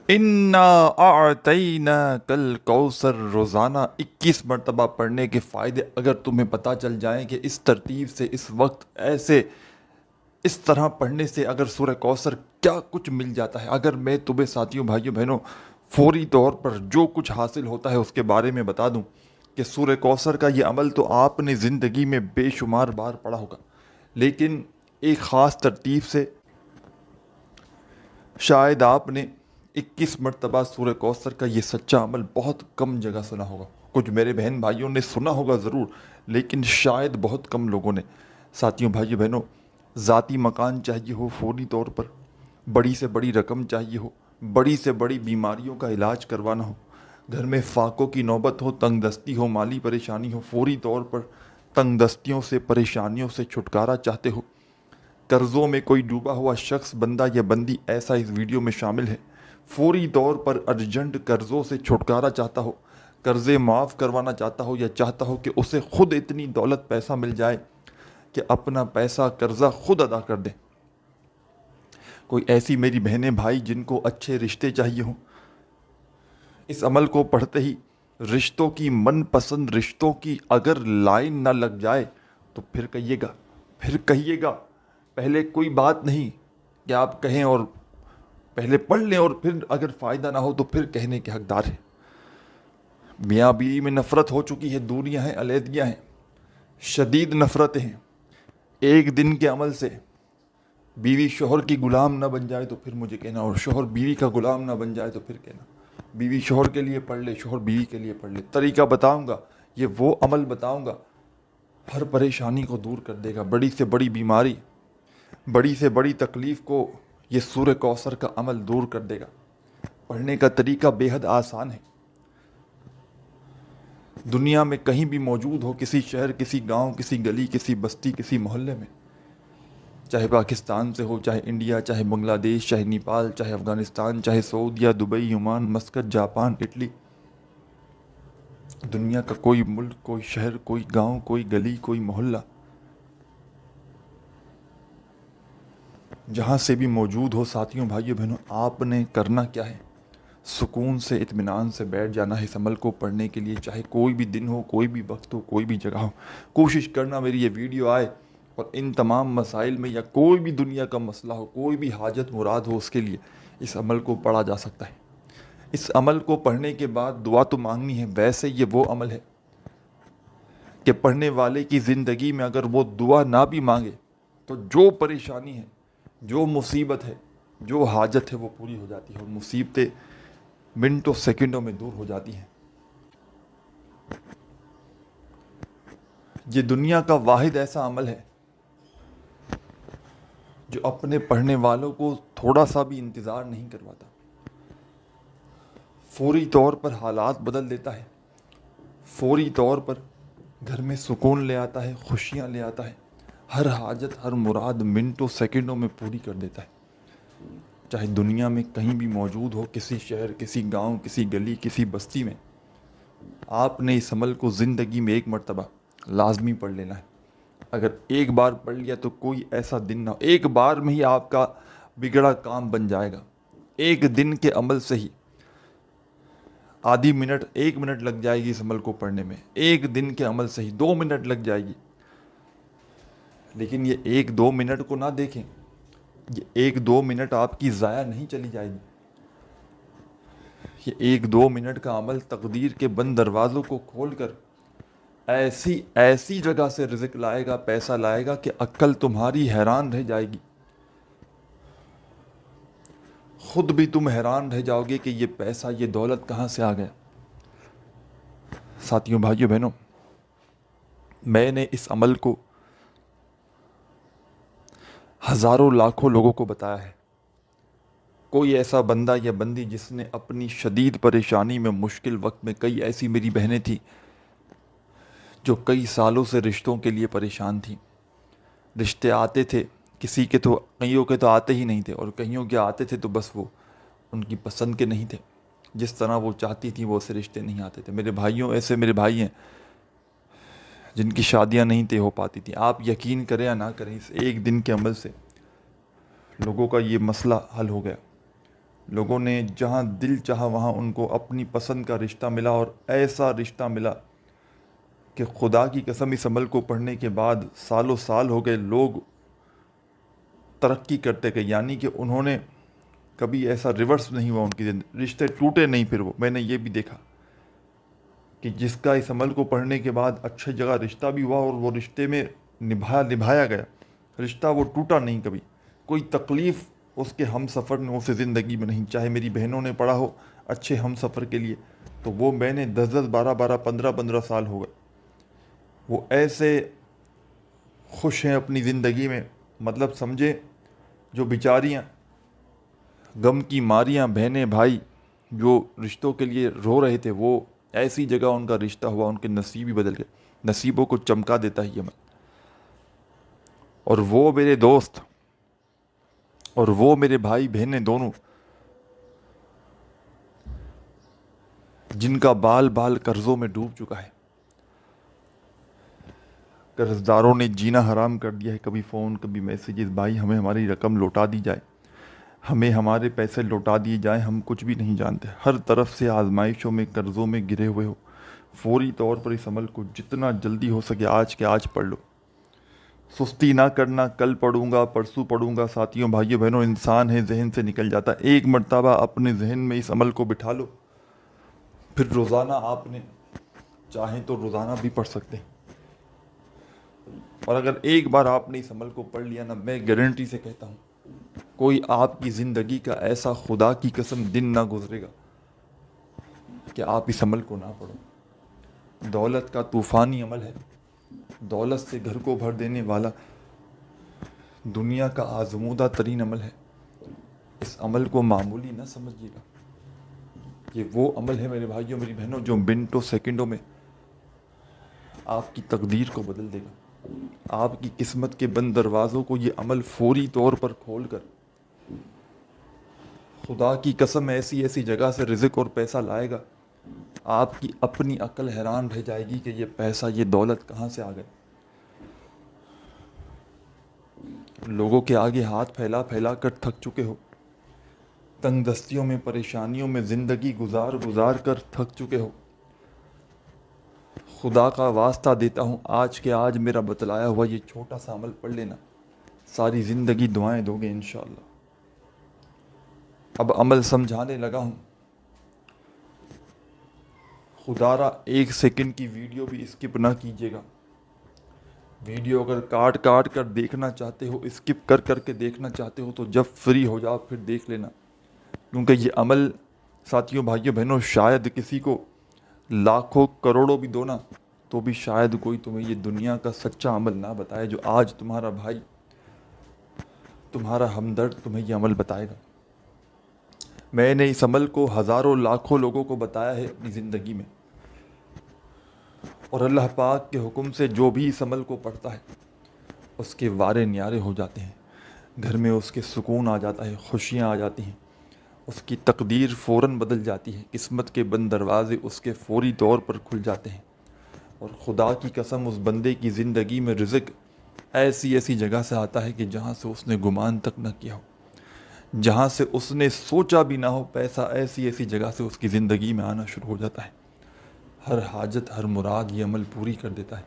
انا اعطینا کل کوثر روزانہ 21 مرتبہ پڑھنے کے فائدے اگر تمہیں پتہ چل جائیں کہ اس ترتیب سے اس وقت ایسے اس طرح پڑھنے سے اگر سورہ کوثر کیا کچھ مل جاتا ہے، اگر میں تمہیں ساتھیوں بھائیوں بہنوں فوری طور پر جو کچھ حاصل ہوتا ہے اس کے بارے میں بتا دوں کہ سورہ کوثر کا یہ عمل تو آپ نے زندگی میں بے شمار بار پڑھا ہوگا، لیکن ایک خاص ترتیب سے شاید آپ نے 21 مرتبہ سورہ کوثر کا یہ سچا عمل بہت کم جگہ سنا ہوگا۔ کچھ میرے بہن بھائیوں نے سنا ہوگا ضرور، لیکن شاید بہت کم لوگوں نے۔ ساتھیوں بھائیوں بہنوں، ذاتی مکان چاہیے ہو فوری طور پر، بڑی سے بڑی رقم چاہیے ہو، بڑی سے بڑی بیماریوں کا علاج کروانا ہو، گھر میں فاقوں کی نوبت ہو، تنگ دستی ہو، مالی پریشانی ہو، فوری طور پر تنگ دستیوں سے پریشانیوں سے چھٹکارا چاہتے ہو، قرضوں میں کوئی ڈوبا ہوا شخص بندہ یا بندی ایسا اس ویڈیو میں شامل ہے، فوری طور پر ارجنٹ قرضوں سے چھٹکارا چاہتا ہو، قرضے معاف کروانا چاہتا ہو، یا چاہتا ہو کہ اسے خود اتنی دولت پیسہ مل جائے کہ اپنا پیسہ قرضہ خود ادا کر دے، کوئی ایسی میری بہنیں بھائی جن کو اچھے رشتے چاہیے ہوں، اس عمل کو پڑھتے ہی رشتوں کی من پسند رشتوں کی اگر لائن نہ لگ جائے تو پھر کہیے گا پہلے کوئی بات نہیں کہ آپ کہیں اور پہلے پڑھ لیں اور پھر اگر فائدہ نہ ہو تو پھر کہنے کے حقدار ہیں۔ میاں بیوی میں نفرت ہو چکی ہے، دوریاں ہیں، علیحدگیاں ہیں، شدید نفرتیں ہیں، ایک دن کے عمل سے بیوی شوہر کی غلام نہ بن جائے تو پھر مجھے کہنا، اور شوہر بیوی کا غلام نہ بن جائے تو پھر کہنا۔ بیوی شوہر کے لیے پڑھ لے، شوہر بیوی کے لیے پڑھ لے، طریقہ بتاؤں گا، یہ وہ عمل بتاؤں گا ہر پریشانی کو دور کر دے گا، بڑی سے بڑی بیماری، بڑی سے بڑی تکلیف کو یہ سورہ کوثر کا عمل دور کر دے گا۔ پڑھنے کا طریقہ بے حد آسان ہے، دنیا میں کہیں بھی موجود ہو، کسی شہر، کسی گاؤں، کسی گلی، کسی بستی، کسی محلے میں، چاہے پاکستان سے ہو، چاہے انڈیا، چاہے بنگلہ دیش، چاہے نیپال، چاہے افغانستان، چاہے سعودیہ، Dubai, Oman, Muscat, Japan, Italy, دنیا کا کوئی ملک، کوئی شہر، کوئی گاؤں، کوئی گلی، کوئی محلہ، جہاں سے بھی موجود ہو ساتھیوں بھائیوں بہنوں، آپ نے کرنا کیا ہے؟ سکون سے اطمینان سے بیٹھ جانا ہے اس عمل کو پڑھنے کے لیے، چاہے کوئی بھی دن ہو، کوئی بھی وقت ہو، کوئی بھی جگہ ہو۔ کوشش کرنا میری یہ ویڈیو آئے اور ان تمام مسائل میں، یا کوئی بھی دنیا کا مسئلہ ہو، کوئی بھی حاجت مراد ہو، اس کے لیے اس عمل کو پڑھا جا سکتا ہے۔ اس عمل کو پڑھنے کے بعد دعا تو مانگنی ہے، ویسے یہ وہ عمل ہے کہ پڑھنے والے کی زندگی میں اگر وہ دعا نہ بھی مانگے تو جو پریشانی ہے، جو مصیبت ہے، جو حاجت ہے وہ پوری ہو جاتی ہے، اور مصیبتیں منٹوں سیکنڈوں میں دور ہو جاتی ہیں۔ یہ دنیا کا واحد ایسا عمل ہے جو اپنے پڑھنے والوں کو تھوڑا سا بھی انتظار نہیں کرواتا، فوری طور پر حالات بدل دیتا ہے، فوری طور پر گھر میں سکون لے آتا ہے، خوشیاں لے آتا ہے، ہر حاجت، ہر مراد منٹوں سیکنڈوں میں پوری کر دیتا ہے۔ چاہے دنیا میں کہیں بھی موجود ہو، کسی شہر، کسی گاؤں، کسی گلی، کسی بستی میں، آپ نے اس عمل کو زندگی میں 1 مرتبہ لازمی پڑھ لینا ہے۔ اگر ایک بار پڑھ لیا تو کوئی ایسا دن نہ ہو، ایک بار میں ہی آپ کا بگڑا کام بن جائے گا، ایک دن کے عمل سے ہی آدھی منٹ، 1 منٹ لگ جائے گی اس عمل کو پڑھنے میں، ایک دن کے عمل سے ہی 2 منٹ لگ جائے گی۔ لیکن یہ 1-2 منٹ کو نہ دیکھیں، یہ 1-2 منٹ آپ کی ضائع نہیں چلی جائے گی، یہ 1-2 منٹ کا عمل تقدیر کے بند دروازوں کو کھول کر ایسی ایسی جگہ سے رزق لائے گا، پیسہ لائے گا کہ عقل تمہاری حیران رہ جائے گی، خود بھی تم حیران رہ جاؤ گے کہ یہ پیسہ، یہ دولت کہاں سے آ گیا۔ ساتھیوں بھائیوں بہنوں، میں نے اس عمل کو ہزاروں لاکھوں لوگوں کو بتایا ہے، کوئی ایسا بندہ یا بندی جس نے اپنی شدید پریشانی میں، مشکل وقت میں، کئی ایسی میری بہنیں تھیں جو کئی سالوں سے رشتوں کے لیے پریشان تھیں، رشتے آتے تھے، کسی کے تو، کئیوں کے تو آتے ہی نہیں تھے، اور کئیوں کے آتے تھے تو بس وہ ان کی پسند کے نہیں تھے، جس طرح وہ چاہتی تھیں وہ سے رشتے نہیں آتے تھے۔ میرے بھائیوں، ایسے میرے بھائی ہیں جن کی شادیاں نہیں طے ہو پاتی تھیں۔ آپ یقین کریں یا نہ کریں، اس ایک دن کے عمل سے لوگوں کا یہ مسئلہ حل ہو گیا، لوگوں نے جہاں دل چاہا وہاں ان کو اپنی پسند کا رشتہ ملا، اور ایسا رشتہ ملا کہ خدا کی قسم اس عمل کو پڑھنے کے بعد سالوں سال ہو گئے، لوگ ترقی کرتے گئے، یعنی کہ انہوں نے کبھی ایسا ریورس نہیں ہوا ان کی زندگی، رشتے ٹوٹے نہیں۔ پھر وہ میں نے یہ بھی دیکھا کہ جس کا اس عمل کو پڑھنے کے بعد اچھی جگہ رشتہ بھی ہوا اور وہ رشتے میں نبھایا گیا، رشتہ وہ ٹوٹا نہیں کبھی، کوئی تکلیف اس کے ہم سفر نے اسے زندگی میں نہیں، چاہے میری بہنوں نے پڑھا ہو اچھے ہم سفر کے لیے، تو وہ میں نے 10 12 15 سال ہو گئے، وہ ایسے خوش ہیں اپنی زندگی میں، مطلب سمجھے جو بیچاریاں غم کی ماریاں بہنیں بھائی جو رشتوں کے لیے رو رہے تھے، وہ ایسی جگہ ان کا رشتہ ہوا، ان کے نصیب ہی بدل گئے، نصیبوں کو چمکا دیتا ہے یہ عمل۔ اور وہ میرے دوست اور وہ میرے بھائی بہنیں دونوں جن کا بال بال قرضوں میں ڈوب چکا ہے، قرض داروں نے جینا حرام کر دیا ہے، کبھی فون کبھی میسیجز، بھائی ہمیں ہماری رقم لوٹا دی جائے، ہمیں ہمارے پیسے لوٹا دیے جائیں، ہم کچھ بھی نہیں جانتے، ہر طرف سے آزمائشوں میں قرضوں میں گرے ہوئے ہو، فوری طور پر اس عمل کو جتنا جلدی ہو سکے آج کے آج پڑھ لو، سستی نہ کرنا، کل پڑھوں گا پرسوں پڑھوں گا۔ ساتھیوں بھائیوں بہنوں، انسان ہے ذہن سے نکل جاتا ہے، ایک مرتبہ اپنے ذہن میں اس عمل کو بٹھا لو، پھر روزانہ آپ نے چاہیں تو روزانہ بھی پڑھ سکتے ہیں، اور اگر ایک بار آپ نے اس عمل کو پڑھ لیا نا، میں گارنٹی سے کہتا ہوں کوئی آپ کی زندگی کا ایسا خدا کی قسم دن نہ گزرے گا کہ آپ اس عمل کو نہ پڑھو۔ دولت کا طوفانی عمل ہے، دولت سے گھر کو بھر دینے والا دنیا کا آزمودہ ترین عمل ہے، اس عمل کو معمولی نہ سمجھیے گا، یہ وہ عمل ہے میرے بھائیوں میری بہنوں جو منٹوں سیکنڈوں میں آپ کی تقدیر کو بدل دے گا، آپ کی قسمت کے بند دروازوں کو یہ عمل فوری طور پر کھول کر خدا کی قسم ایسی ایسی جگہ سے رزق اور پیسہ لائے گا، آپ کی اپنی عقل حیران رہ جائے گی کہ یہ پیسہ یہ دولت کہاں سے آ گئے۔ لوگوں کے آگے ہاتھ پھیلا پھیلا کر تھک چکے ہو، تنگ دستیوں میں پریشانیوں میں زندگی گزار کر تھک چکے ہو، خدا کا واسطہ دیتا ہوں آج کے آج میرا بتلایا ہوا یہ چھوٹا سا عمل پڑھ لینا، ساری زندگی دعائیں دو گے انشاءاللہ۔ اب عمل سمجھانے لگا ہوں، خدا را 1 سیکنڈ کی ویڈیو بھی اسکپ نہ کیجیے گا، ویڈیو اگر کاٹ کر دیکھنا چاہتے ہو، اسکپ کر کے دیکھنا چاہتے ہو تو جب فری ہو جاؤ پھر دیکھ لینا، کیونکہ یہ عمل ساتھیوں بھائیوں بہنوں شاید کسی کو لاکھوں کروڑوں بھی دو نا تو بھی شاید کوئی تمہیں یہ دنیا کا سچا عمل نہ بتائے جو آج تمہارا بھائی تمہارا ہمدرد تمہیں یہ عمل بتائے گا۔ میں نے اس عمل کو ہزاروں لاکھوں لوگوں کو بتایا ہے اپنی زندگی میں، اور اللہ پاک کے حکم سے جو بھی اس عمل کو پڑھتا ہے اس کے وارے نیارے ہو جاتے ہیں، گھر میں اس کے سکون آ جاتا ہے، خوشیاں آ جاتی ہیں، اس کی تقدیر فوراً بدل جاتی ہے، قسمت کے بند دروازے اس کے فوری طور پر کھل جاتے ہیں، اور خدا کی قسم اس بندے کی زندگی میں رزق ایسی ایسی جگہ سے آتا ہے کہ جہاں سے اس نے گمان تک نہ کیا ہو، جہاں سے اس نے سوچا بھی نہ ہو، پیسہ ایسی ایسی جگہ سے اس کی زندگی میں آنا شروع ہو جاتا ہے، ہر حاجت ہر مراد یہ عمل پوری کر دیتا ہے۔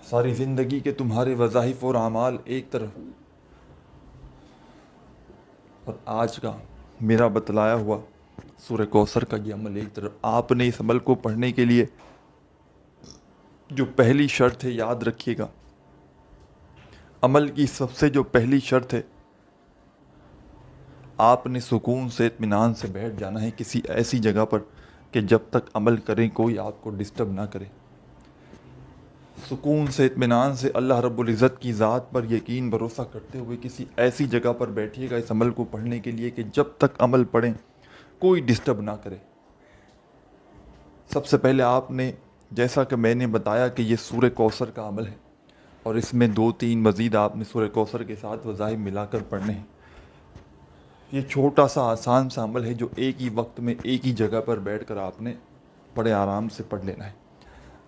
ساری زندگی کے تمہارے وظائف اور اعمال ایک طرف، اور آج کا میرا بتلایا ہوا سورہ کوثر کا یہ عمل ایک طرف۔ آپ نے اس عمل کو پڑھنے کے لیے جو پہلی شرط ہے یاد رکھیے گا، عمل کی سب سے جو پہلی شرط ہے، آپ نے سکون سے اطمینان سے بیٹھ جانا ہے کسی ایسی جگہ پر کہ جب تک عمل کریں کوئی آپ کو ڈسٹرب نہ کرے، سکون سے اطمینان سے اللہ رب العزت کی ذات پر یقین بھروسہ کرتے ہوئے کسی ایسی جگہ پر بیٹھیے گا اس عمل کو پڑھنے کے لیے کہ جب تک عمل پڑھیں کوئی ڈسٹرب نہ کرے۔ سب سے پہلے آپ نے، جیسا کہ میں نے بتایا کہ یہ سورہ کوثر کا عمل ہے اور اس میں 2-3 مزید آپ نے سورہ کوثر کے ساتھ وظائف ملا کر پڑھنے ہیں۔ یہ چھوٹا سا آسان سا عمل ہے جو ایک ہی وقت میں ایک ہی جگہ پر بیٹھ کر آپ نے بڑے آرام سے پڑھ لینا ہے۔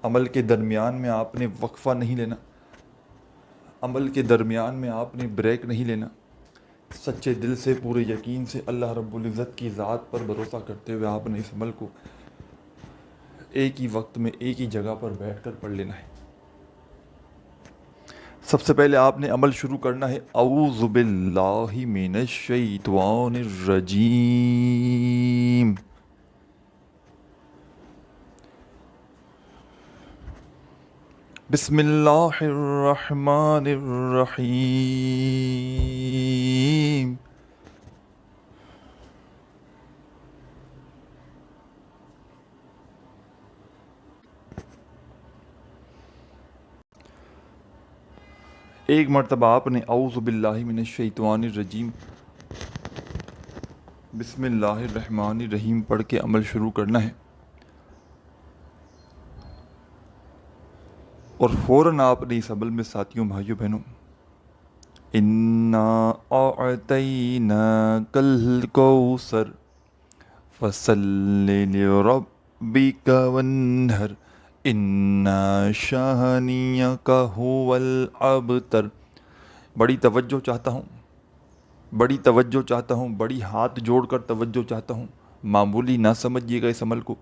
عمل کے درمیان میں آپ نے وقفہ نہیں لینا، عمل کے درمیان میں آپ نے بریک نہیں لینا سچے دل سے پورے یقین سے اللہ رب العزت کی ذات پر بھروسہ کرتے ہوئے آپ نے اس عمل کو ایک ہی وقت میں ایک ہی جگہ پر بیٹھ کر پڑھ لینا ہے۔ سب سے پہلے آپ نے عمل شروع کرنا ہے اعوذ باللہ من الشیطان الرجیم۔ بسم اللہ الرحمن الرحیم۔ ایک مرتبہ آپ نے اعوذ باللہ من الشیطان الرجیم بسم اللہ الرحمن الرحیم پڑھ کے عمل شروع کرنا ہے، اور فوراً آپ نے اس عمل میں ساتھیوں بھائیوں بہنوں انا اعطیناک الکوثر فصل لربک وانحر انا شانیک هو الابتر۔ بڑی توجہ چاہتا ہوں، بڑی توجہ چاہتا ہوں، بڑی ہاتھ جوڑ کر توجہ چاہتا ہوں، معمولی نہ سمجھیے گا اس عمل کو۔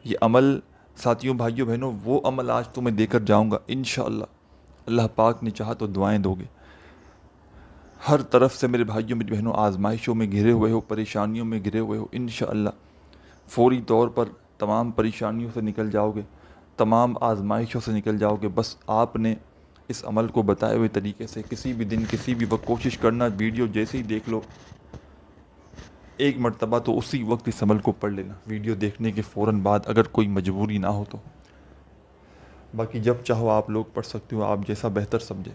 یہ عمل ساتھیوں بھائیوں بہنوں وہ عمل آج تمہیں دے کر جاؤں گا انشاءاللہ، اللہ پاک نے چاہا تو دعائیں دو گے۔ ہر طرف سے میرے بھائیوں میری بہنوں آزمائشوں میں گھرے ہوئے ہو، پریشانیوں میں گھرے ہوئے ہو، انشاءاللہ فوری طور پر تمام پریشانیوں سے نکل جاؤ گے، تمام آزمائشوں سے نکل جاؤ گے۔ بس آپ نے اس عمل کو بتائے ہوئے طریقے سے کسی بھی دن کسی بھی وقت کوشش کرنا، ویڈیو جیسے ہی دیکھ لو ایک مرتبہ تو اسی وقت اس عمل کو پڑھ لینا، ویڈیو دیکھنے کے فوراً بعد اگر کوئی مجبوری نہ ہو تو، باقی جب چاہو آپ لوگ پڑھ سکتے ہو، آپ جیسا بہتر سمجھے۔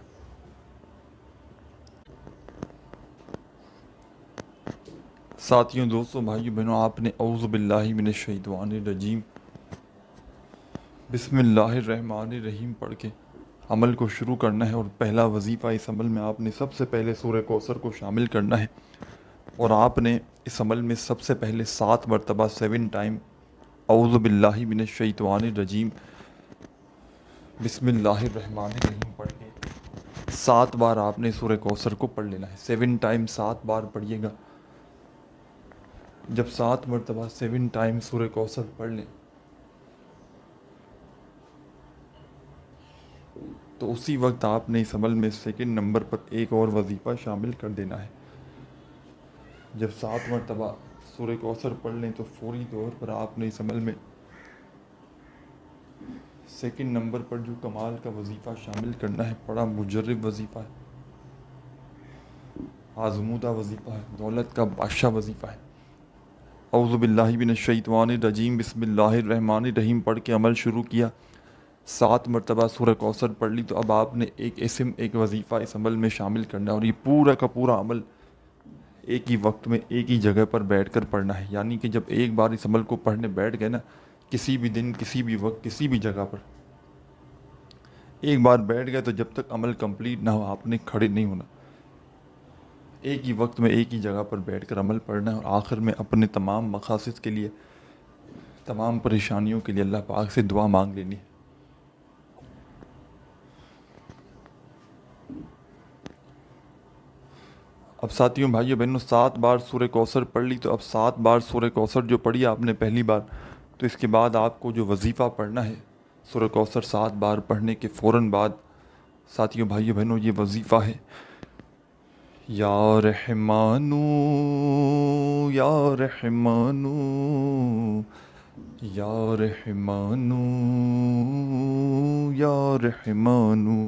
ساتھیوں دوستوں بھائیوں بہنوں آپ نے اعوذ باللہ من الشیطان الرجیم بسم اللہ الرحمن الرحیم پڑھ کے عمل کو شروع کرنا ہے، اور پہلا وظیفہ اس عمل میں آپ نے سب سے پہلے سورہ کوثر کو شامل کرنا ہے، اور آپ نے اس عمل میں سب سے پہلے 7 مرتبہ 7 ٹائم اعوذ باللہ من الشیطان الرجیم بسم اللہ الرحمن الرحیم پڑھ کے 7 بار آپ نے سورہ کوثر کو پڑھ لینا ہے۔ 7 ٹائم 7 بار پڑھیے گا۔ جب 7 مرتبہ 7 ٹائم سورہ کوثر پڑھ لیں تو اسی وقت آپ نے اس عمل میں سیکنڈ نمبر پر ایک اور وظیفہ شامل کر دینا ہے۔ جب 7 مرتبہ سورہ کوثر پڑھ لیں تو فوری طور پر آپ نے اس عمل میں سیکنڈ نمبر پر جو کمال کا وظیفہ شامل کرنا ہے، بڑا مجرب وظیفہ ہے، آزمودہ وظیفہ ہے، دولت کا بادشاہ وظیفہ ہے۔ اعوذ باللہ من الشیطان الرجیم بسم اللہ الرحمن الرحیم پڑھ کے عمل شروع کیا، 7 مرتبہ سورہ کوثر پڑھ لی، تو اب آپ نے ایک اسم ایک وظیفہ اس عمل میں شامل کرنا ہے، اور یہ پورا کا پورا عمل ایک ہی وقت میں ایک ہی جگہ پر بیٹھ کر پڑھنا ہے۔ یعنی کہ جب ایک بار اس عمل کو پڑھنے بیٹھ گئے نا، کسی بھی دن کسی بھی وقت کسی بھی جگہ پر ایک بار بیٹھ گئے تو جب تک عمل کمپلیٹ نہ ہو آپ نے کھڑے نہیں ہونا، ایک ہی وقت میں ایک ہی جگہ پر بیٹھ کر عمل پڑھنا ہے، اور آخر میں اپنے تمام مقاصد کے لیے، تمام پریشانیوں کے لیے اللہ پاک سے دعا مانگ لینی ہے۔ اب ساتھیوں بھائیوں بہنوں 7 بار سورہ کوثر پڑھ لی، تو اب 7 بار سورہ کوثر جو پڑھی آپ نے پہلی بار، تو اس کے بعد آپ کو جو وظیفہ پڑھنا ہے سورہ کوثر 7 بار پڑھنے کے فوراً بعد ساتھیوں بھائیوں بہنوں یہ وظیفہ ہے، یا رحمانو یا رحمانو یا رحمانو یا رحمانو۔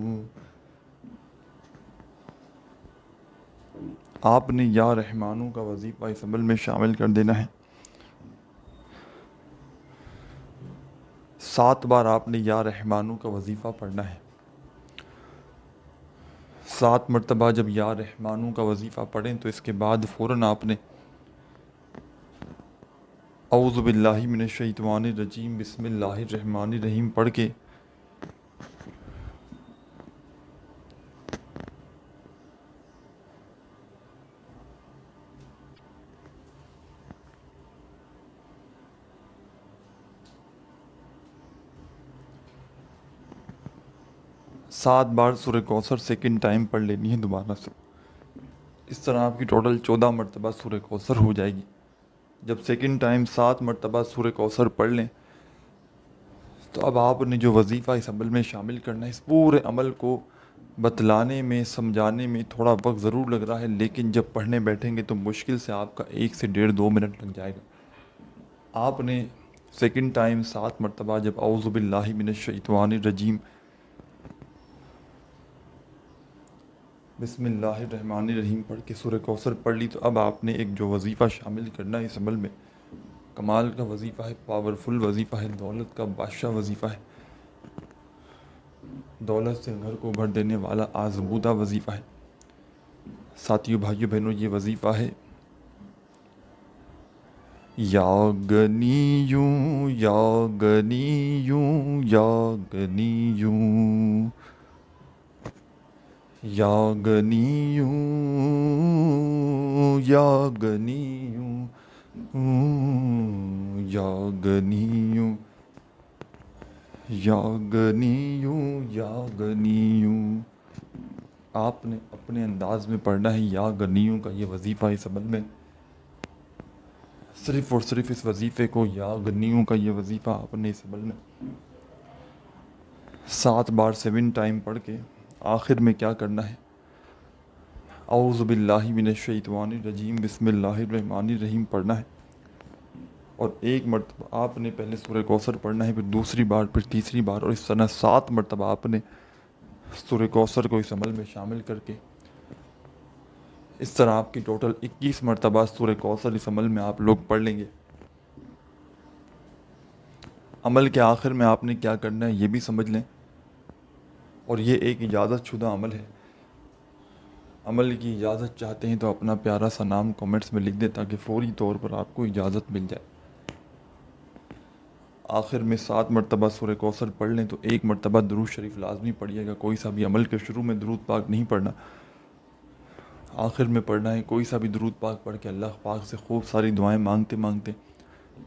آپ نے یا رحمانو کا وظیفہ اس عمل میں شامل کر دینا ہے۔ 7 بار آپ نے یا رحمانو کا وظیفہ پڑھنا ہے۔ 7 مرتبہ جب یا رحمانو کا وظیفہ پڑھیں تو اس کے بعد فوراً آپ نے اعوذ باللہ من الشیطان الرجیم بسم اللہ الرحمن الرحیم پڑھ کے سات بار سورہ کوثر سیکنڈ ٹائم پڑھ لینی ہے دوبارہ سے۔ اس طرح آپ کی ٹوٹل 14 مرتبہ سورہ کوثر ہو جائے گی۔ جب سیکنڈ ٹائم 7 مرتبہ سورہ کوثر پڑھ لیں تو اب آپ نے جو وظیفہ اس عمل میں شامل کرنا ہے، اس پورے عمل کو بتلانے میں سمجھانے میں تھوڑا وقت ضرور لگ رہا ہے، لیکن جب پڑھنے بیٹھیں گے تو مشکل سے آپ کا 1 سے 1.5-2 منٹ لگ جائے گا۔ آپ نے سیکنڈ ٹائم 7 مرتبہ جب اعوذ باللہ من الشیطان الرجیم بسم اللہ الرحمن الرحیم پڑھ کے سورہ کوثر پڑھ لی، تو اب آپ نے ایک جو وظیفہ شامل کرنا ہے اس عمل میں، کمال کا وظیفہ ہے، پاورفل وظیفہ ہے، دولت کا بادشاہ وظیفہ ہے، دولت سے گھر کو بھر دینے والا آزمودہ وظیفہ ہے۔ ساتھیوں، بھائیوں، بہنوں، یہ وظیفہ ہے یا غنیوں یا غنیوں یا غنیوں یا غنیوں یا غنیوں یا غنیوں یا غنیوں یا غنیوں۔ آپ نے اپنے انداز میں پڑھنا ہے یا غنیوں کا یہ وظیفہ اس عمل میں، صرف اور صرف اس وظیفے کو، یا غنیوں کا یہ وظیفہ آپ نے اس عمل میں 7 بار 7 ٹائم پڑھ کے آخر میں کیا کرنا ہے، اعوذ باللہ من الشیطان الرجیم بسم اللہ الرحمن الرحیم پڑھنا ہے، اور 1 مرتبہ آپ نے پہلے سورہ کوثر پڑھنا ہے، پھر دوسری بار، پھر تیسری بار، اور اس طرح 7 مرتبہ آپ نے سورہ کوثر کو اس عمل میں شامل کر کے، اس طرح آپ کی ٹوٹل 21 مرتبہ سورہ کوثر اس عمل میں آپ لوگ پڑھ لیں گے۔ عمل کے آخر میں آپ نے کیا کرنا ہے یہ بھی سمجھ لیں، اور یہ ایک اجازت شدہ عمل ہے۔ عمل کی اجازت چاہتے ہیں تو اپنا پیارا سا نام کومنٹس میں لکھ دیں تاکہ فوری طور پر آپ کو اجازت مل جائے۔ آخر میں 7 مرتبہ سورہ کوثر پڑھ لیں تو 1 مرتبہ درود شریف لازمی پڑھیے گا۔ کوئی سا بھی عمل کے شروع میں درود پاک نہیں پڑھنا، آخر میں پڑھنا ہے۔ کوئی سا بھی درود پاک پڑھ کے اللہ پاک سے خوب ساری دعائیں مانگتے مانگتے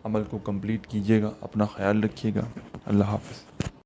عمل کو کمپلیٹ کیجیے گا۔ اپنا خیال رکھیے گا۔ اللہ حافظ۔